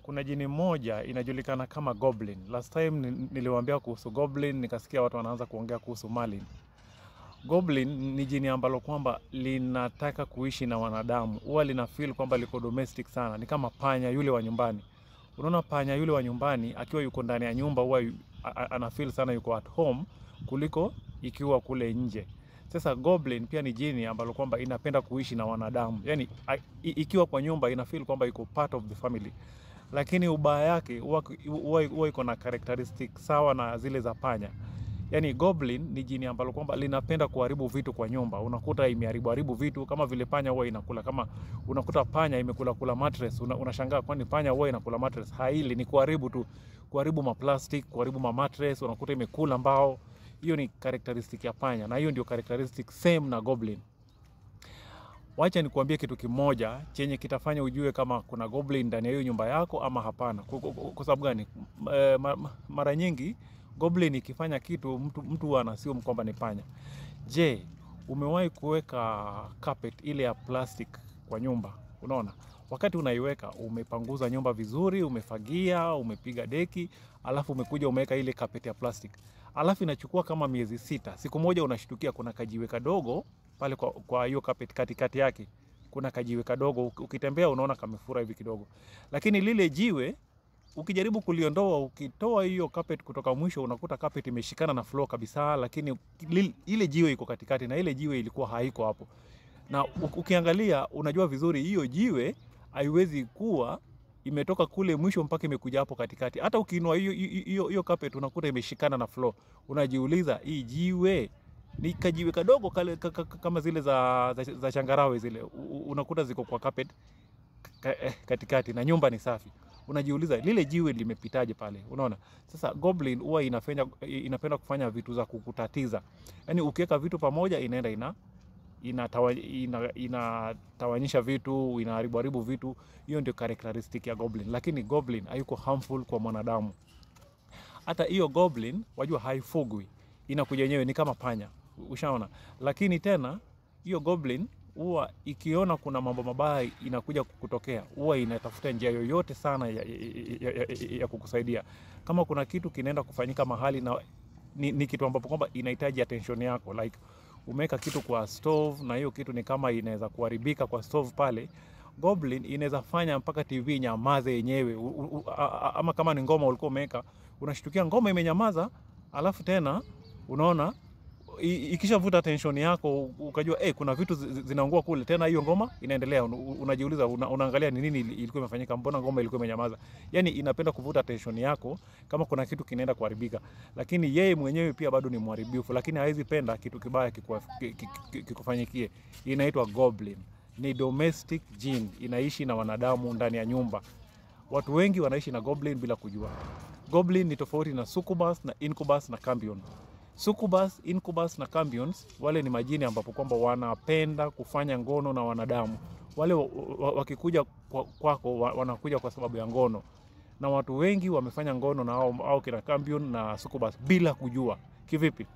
Kuna jini moja inajulikana kama Goblin. Last time niliwaambia kuhusu Goblin, nikasikia watu wanaanza kuongea kuhusu Merlin. Goblin ni jini ambalo kwamba linataka kuishi na wanadamu. Huwa lina feel kwamba liko domestic sana. Ni kama panya yule wa nyumbani. Unaona panya yule wa nyumbani akiwa yuko ndani ya nyumba huwa ana feel sana yuko at home kuliko ikiwa kule nje. Sasa Goblin pia ni jini ambalo kwamba inapenda kuishi na wanadamu. Yaani ikiwa kwa nyumba ina feel kwamba iko part of the family. Lakini ubaya yake huwa iko na characteristic sawa na zile za panya. Yaani Goblin ni jini ambalo kwamba linapenda kuharibu vitu kwa nyumba. Unakuta imeharibu vitu kama vile panya huwa inakula. Kama unakuta panya imekula mattress, unashangaa kwani panya huwa inakula mattress. Haili ni kuharibu tu, kuharibu maplastic, kuharibu mattress, unakuta imekula mbao. Hiyo ni characteristic ya panya na hiyo ndio characteristic same na Goblin. Wacha nikuambie kitu kimoja chenye kitafanya ujue kama kuna Goblin ndani ya hiyo nyumba yako ama hapana. Kwa sababu gani? Mara nyingi Goblin ikifanya kitu mtu anasema kwamba ni panya. Je, umewahi kuweka carpet ile ya plastic kwa nyumba? Unaona? Wakati unaiweka umepanguza nyumba vizuri, umefagia, umepiga deki, alafu umekuja umeweka ile carpet ya plastic. Alafu inachukua kama miezi 6. Siku moja unashtukia kuna kajiwe kadogo pale kwa hiyo carpet katikati yake. Kuna kajiwe kadogo, ukitembea unaona kamefura hivi kidogo. Lakini lile jiwe ukijaribu kuliondoa, ukitoa hiyo carpet kutoka mwisho unakuta carpet imeshikana na floor kabisa, lakini ile jiwe iko katikati na ile jiwe ilikuwa haiko hapo. Na ukiangalia unajua vizuri hiyo jiwe haiwezi kuwa imetoka kule mwisho mpaka imekuja hapo katikati. Hata ukiinua hiyo carpet unakuta imeshikana na floor. Unajiuliza hii jiwe ni kajiwe kadogo kama zile za changarawe zile. Unakuta ziko kwa carpet katikati na nyumba ni safi. Unajiuliza lile jiwe limepitaje pale? Unaona? Sasa Goblin huwa inapenda kufanya vitu za kukutatiza. Yaani ukiweka vitu pamoja inaenda inatawanyisha vitu, inaharibu vitu. Hiyo ndio characteristic ya Goblin. Lakini Goblin hayuko harmful kwa mwanadamu. Hata hiyo Goblin wajua haifugwi. Inakuja yenyewe ni kama panya. Ushaona? Lakini tena hiyo Goblin huwa ikiona kuna mambo mabaya inakuja kutokea, huwa inatafuta njia yoyote sana ya kukusaidia. Kama kuna kitu kinaenda kufanyika mahali na ni kitu ambapo kwamba inahitaji attention yako, like umeweka kitu kwa stove na hiyo kitu ni kama inaweza kuharibika kwa stove pale, Goblin inaweza fanya mpaka TV nyamaze yenyewe. Ama kama ni ngoma ulikuwa umeweka, unashtukia ngoma imenyamaza, alafu tena unaona ikishavuta attention yako ukajua kuna vitu zinaungua kule, tena hiyo ngoma inaendelea. Unajiuliza, unaangalia ni nini ilikuwa imefanyika, mbona ngoma ilikuwa imenyamaza. Yani inapenda kuvuta attention yako kama kuna kitu kinaenda kuharibika. Lakini yeye mwenyewe pia bado ni mharibifu, lakini hawezi penda kitu kibaya kikufanyikie. Inaitwa Goblin. Ni domestic jinn, inaishi na wanadamu ndani ya nyumba. Watu wengi wanaishi na Goblin bila kujua. Goblin ni tofauti na succubus na incubus na cambion. Succubus, incubus na cambions wale ni majini ambapo kwamba wanapenda kufanya ngono na wanadamu. Wale wakikuja kwako wanakuja kwa sababu ya ngono. Na watu wengi wamefanya ngono na hao kina cambion na succubus bila kujua. Kivipi?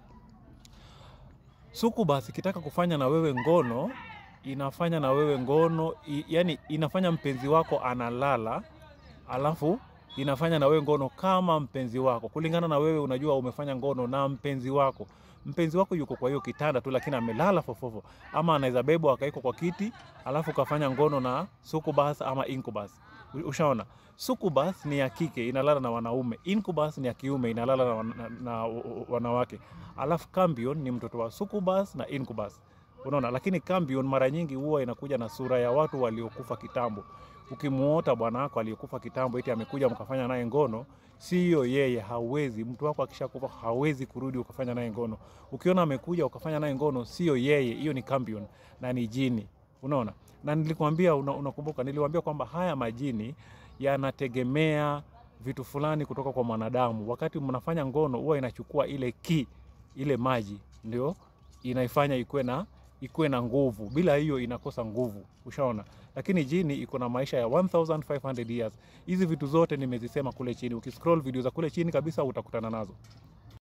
Succubus ikitaka kufanya na wewe ngono, inafanya na wewe ngono, yani inafanya mpenzi wako analala, alafu inafanya na wewe ngono kama mpenzi wako. Kulingana na wewe unajua umefanya ngono na mpenzi wako. Mpenzi wako yuko kwa hiyo kitanda tu lakini amelala fofofo. Ama anaweza bebo akaiko kwa kiti, alafu kafanya ngono na succubus ama incubus. Ushaona? Succubus ni ya kike, inalala na wanaume. Incubus ni ya kiume, inalala na wanawake. Alafu cambion ni mtoto wa succubus na incubus. Unaona? Lakini cambion mara nyingi huwa inakuja na sura ya watu waliokufa kitambo. Ukimuota bwana wako aliyekufa kitambo eti amekuja mkafanya naye ngono, sio yeye, hawezi. Mtu wako akishakufa hawezi kurudi ukafanya naye ngono. Ukiona amekuja ukafanya naye ngono, sio yeye, hiyo ni cambion na ni jini. Unaona? Na nilikwambia, unakumbuka niliwaambia kwamba haya majini yanategemea vitu fulani kutoka kwa mwanadamu. Wakati mnafanya ngono huwa inachukua ile maji ndio inaifanya ikuwe na nguvu. Bila hiyo inakosa nguvu. Ushaona? Lakini jini iko na maisha ya 1500 years. Hizi vitu zote nimezisema kule chini. Ukiscroll video za kule chini kabisa utakutana nazo.